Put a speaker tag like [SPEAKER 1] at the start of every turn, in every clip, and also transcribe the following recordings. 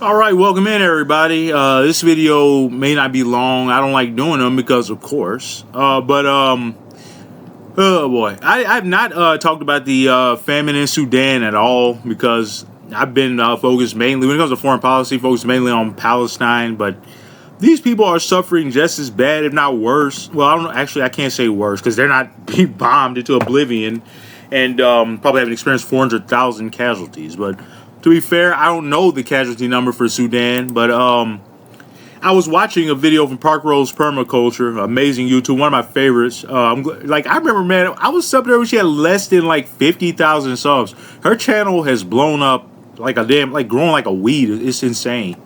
[SPEAKER 1] All right, welcome in everybody. This video may not be long. I don't like doing them because, of course. Oh boy, I've not talked about the famine in Sudan at all because I've been focused mainly when it comes to foreign policy, focused mainly on Palestine. But these people are suffering just as bad, if not worse. Well, I don't know. Actually, I can't say worse because they're not being bombed into oblivion, and probably haven't experienced 400,000 casualties. But to be fair, I don't know the casualty number for Sudan, but I was watching a video from Park Rose Permaculture, amazing YouTube, one of my favorites. I remember, man, I was subbed there when she had less than like 50,000 subs. Her channel has blown up like grown like a weed. It's insane.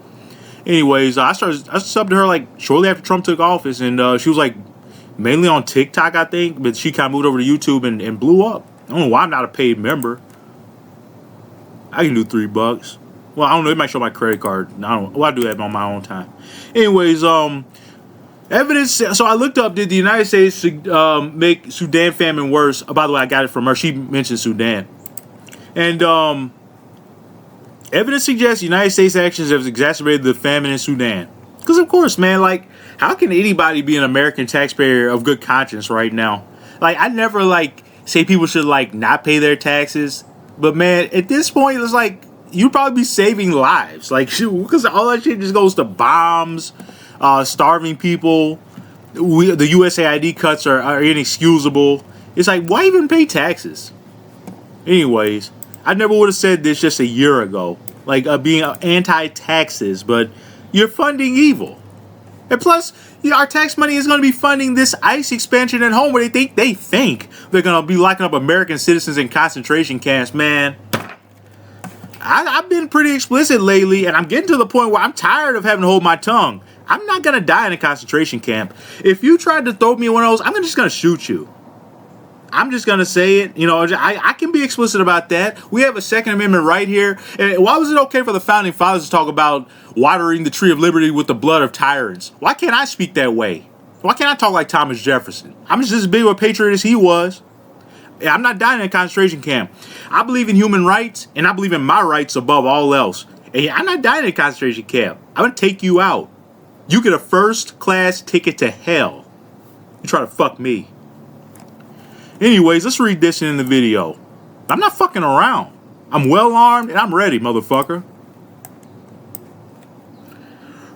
[SPEAKER 1] Anyways, I subbed to her like shortly after Trump took office, and she was like mainly on TikTok, I think, but she kind of moved over to YouTube and blew up. I don't know why I'm not a paid member. I can do $3. Well, I don't know. It might show my credit card. I do that on my own time. Anyways, evidence. So I looked up, did the United States make Sudan famine worse? By the way, I got it from her. She mentioned Sudan. And evidence suggests the United States actions have exacerbated the famine in Sudan. Because, of course, man, like, how can anybody be an American taxpayer of good conscience right now? Like, I never, like, say people should, like, not pay their taxes. But, man, at this point, it's like, you'd probably be saving lives. Like, because all that shit just goes to bombs, starving people. The USAID cuts are inexcusable. It's like, why even pay taxes? Anyways, I never would have said this just a year ago. Like, being anti-taxes, but you're funding evil. And plus, our tax money is going to be funding this ICE expansion at home where they think they're going to be locking up American citizens in concentration camps. Man, I've been pretty explicit lately, and I'm getting to the point where I'm tired of having to hold my tongue. I'm not going to die in a concentration camp. If you tried to throw me in one of those, I'm just going to shoot you. I'm just going to say it. You know, I can be explicit about that. We have a Second Amendment right here. And why was it okay for the Founding Fathers to talk about watering the tree of liberty with the blood of tyrants? Why can't I speak that way? Why can't I talk like Thomas Jefferson? I'm just as big of a patriot as he was. I'm not dying in a concentration camp. I believe in human rights, and I believe in my rights above all else. And I'm not dying in a concentration camp. I'm going to take you out. You get a first-class ticket to hell. You try to fuck me. Anyways, let's read this in the video. I'm not fucking around. I'm well armed and I'm ready, motherfucker.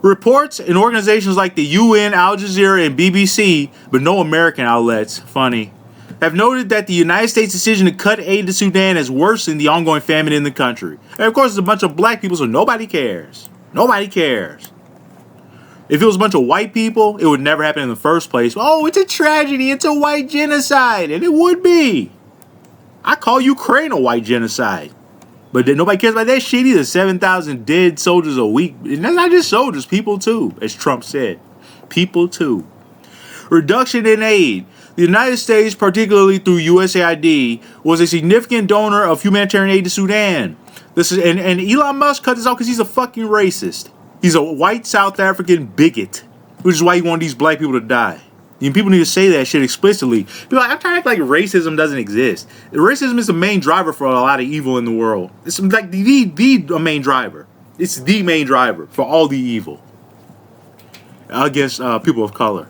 [SPEAKER 1] Reports in organizations like the UN, Al Jazeera, and BBC, but no American outlets, funny, have noted that the United States' decision to cut aid to Sudan has worsened the ongoing famine in the country. And of course, it's a bunch of black people, so nobody cares. Nobody cares. If it was a bunch of white people, it would never happen in the first place. Oh, it's a tragedy. It's a white genocide. And it would be. I call Ukraine a white genocide. But nobody cares about that shit either. 7,000 dead soldiers a week. And that's not just soldiers. People too, as Trump said. People too. Reduction in aid. The United States, particularly through USAID, was a significant donor of humanitarian aid to Sudan. And Elon Musk cut this out because he's a fucking racist. He's a white South African bigot, which is why he wanted these black people to die. And people need to say that shit explicitly. People I'm trying to act like racism doesn't exist. Racism is the main driver for a lot of evil in the world. It's like the main driver. It's the main driver for all the evil against people of color.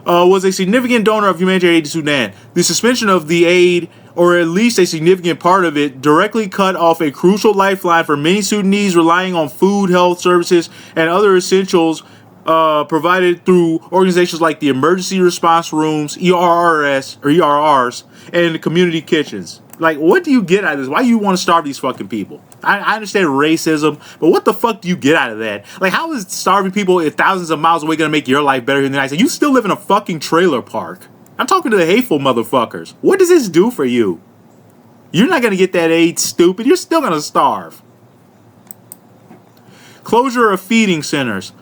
[SPEAKER 1] Was a significant donor of humanitarian aid to Sudan. The suspension of the aid, or at least a significant part of it, directly cut off a crucial lifeline for many Sudanese relying on food, health services, and other essentials provided through organizations like the Emergency Response Rooms, ERRs, and the community kitchens. Like, what do you get out of this? Why do you want to starve these fucking people? I understand racism, but what the fuck do you get out of that? Like, how is starving people thousands of miles away going to make your life better here in the United States? You still live in a fucking trailer park. I'm talking to the hateful motherfuckers. What does this do for you? You're not going to get that aid, stupid. You're still going to starve. Closure of feeding centers.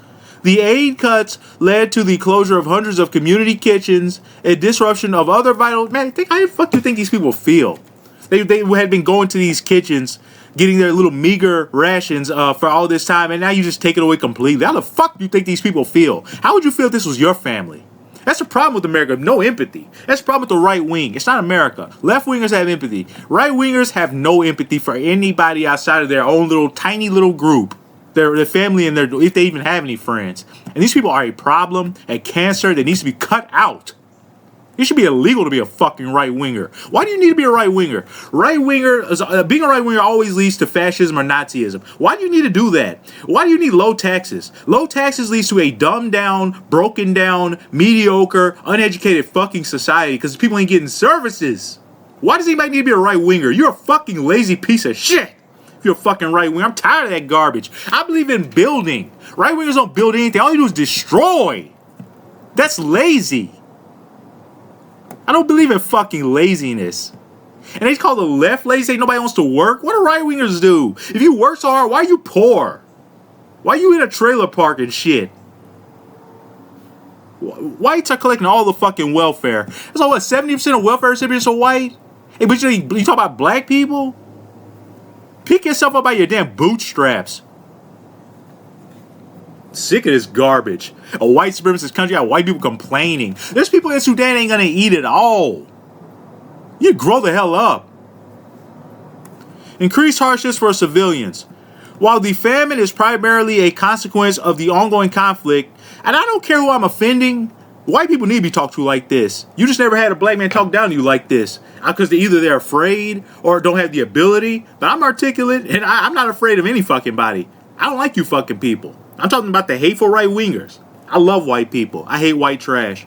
[SPEAKER 1] The aid cuts led to the closure of hundreds of community kitchens, a disruption of other vital... Man, how the fuck do you think these people feel? They had been going to these kitchens, getting their little meager rations for all this time, and now you just take it away completely. How the fuck do you think these people feel? How would you feel if this was your family? That's the problem with America. No empathy. That's the problem with the right wing. It's not America. Left wingers have empathy. Right wingers have no empathy for anybody outside of their own little tiny little group. their family, and if they even have any friends. And these people are a problem, a cancer that needs to be cut out. It should be illegal to be a fucking right-winger. Why do you need to be a right-winger? Being a right-winger always leads to fascism or Nazism. Why do you need to do that? Why do you need low taxes? Low taxes leads to a dumbed-down, broken-down, mediocre, uneducated fucking society because people ain't getting services. Why does anybody need to be a right-winger? You're a fucking lazy piece of shit. If you're a fucking right-winger, I'm tired of that garbage. I believe in building. Right-wingers don't build anything. All you do is destroy. That's lazy. I don't believe in fucking laziness. And they call the left lazy, say nobody wants to work. What do right-wingers do? If you work so hard, why are you poor? Why are you in a trailer park and shit? Why you collecting all the fucking welfare? That's all, what, 70% of welfare recipients are white? Hey, but you talk about black people? Pick yourself up by your damn bootstraps. Sick of this garbage. A white supremacist country, got white people complaining. There's people in Sudan ain't gonna eat it all. You grow the hell up. Increased hardships for civilians. While the famine is primarily a consequence of the ongoing conflict, and I don't care who I'm offending, white people need to be talked to like this. You just never had a black man talk down to you like this. Because either they're afraid or don't have the ability. But I'm articulate and I'm not afraid of any fucking body. I don't like you fucking people. I'm talking about the hateful right-wingers. I love white people. I hate white trash.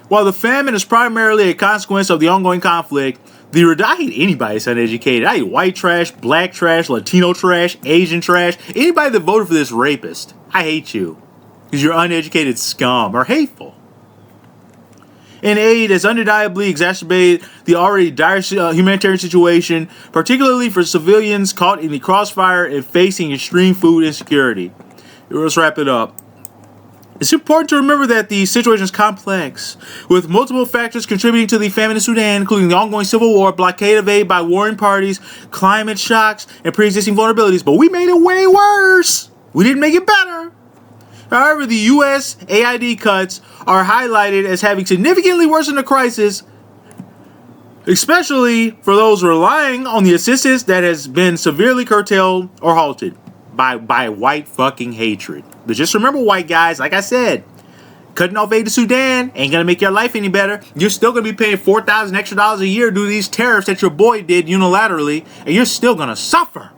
[SPEAKER 1] While the famine is primarily a consequence of the ongoing conflict, I hate anybody that's uneducated. I hate white trash, black trash, Latino trash, Asian trash. Anybody that voted for this rapist, I hate you. Because you're uneducated scum or hateful. And aid has undeniably exacerbated the already dire humanitarian situation, particularly for civilians caught in the crossfire and facing extreme food insecurity. Let's wrap it up. It's important to remember that the situation is complex, with multiple factors contributing to the famine in Sudan, including the ongoing civil war, blockade of aid by warring parties, climate shocks, and pre-existing vulnerabilities. But we made it way worse. We didn't make it better. However, the U.S. AID cuts are highlighted as having significantly worsened the crisis, especially for those relying on the assistance that has been severely curtailed or halted by white fucking hatred. But just remember, white guys, like I said, cutting off aid to Sudan ain't gonna make your life any better. You're still gonna be paying $4,000 extra a year due to these tariffs that your boy did unilaterally, and you're still gonna suffer.